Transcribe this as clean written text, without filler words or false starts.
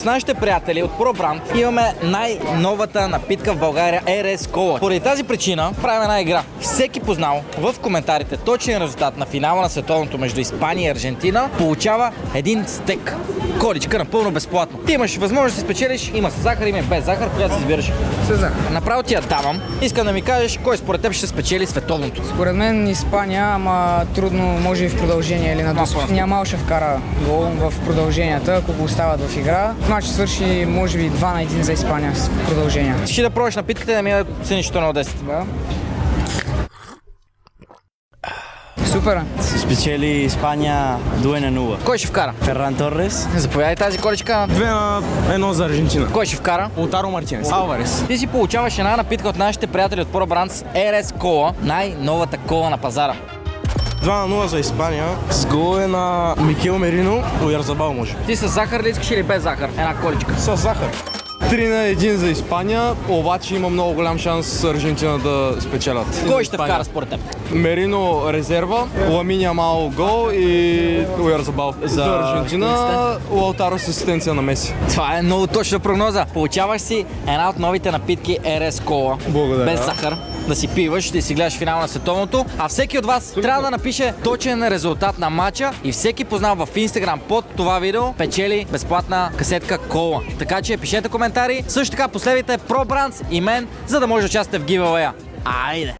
С нашите приятели от ProBrand имаме най-новата напитка в България RS Cola. Поради тази причина правим една игра. Всеки познал в коментарите точен резултат на финала на световното между Испания и Аржентина получава един стек. Количка напълно безплатно. Ти имаш възможност да си спечелиш, има с захар, има и без захар, която си избираш. С захар. Направо ти я давам. Искам да ми кажеш кой според теб ще спечели световното. Според мен Испания, ама трудно, може и в продължение или на досък. Нямал ще вкара гол в продълженията, ако го остават в игра. Матч свърши може би 2-1 за Испания с продължение. Ще да пробваш напитката и да ми я цениш 1 от 10. Да. Супер. Спечели Испания 2-0. Кой ще вкара? Ферран Торрес. Заповядай тази количка. 2-1 за Аржентина. Кой ще вкара? Лаутаро Мартинес. Алварес. Ти си получаваш една напитка от нашите приятели от ProBrand RS Cola, най-новата кола на пазара. 2-0 за Испания. С гол е на Микел Мерино. Оярзабал може. Ти с захар ли искаш или без захар? Една количка. С захар. 3-1 за Испания, обаче има много голям шанс Аржентина да спечелят. Кой ще вкара според теб? Мерино резерва, Ламин Ямал гол и Оярзабал. За Аржентина Лаутаро с асистенция на Меси. Това е много точна прогноза. Получаваш си една от новите напитки RS Cola. Благодаря. Без захар. Да си пиваш, да си гледаш финал на световното. А всеки от вас трябва да напише точен резултат на матча и всеки познал в Instagram под това видео печели безплатна касетка кола. Така че пишете коментари. Също така последвайте ProBrand и мен, за да може да участвате в giveaway. Айде!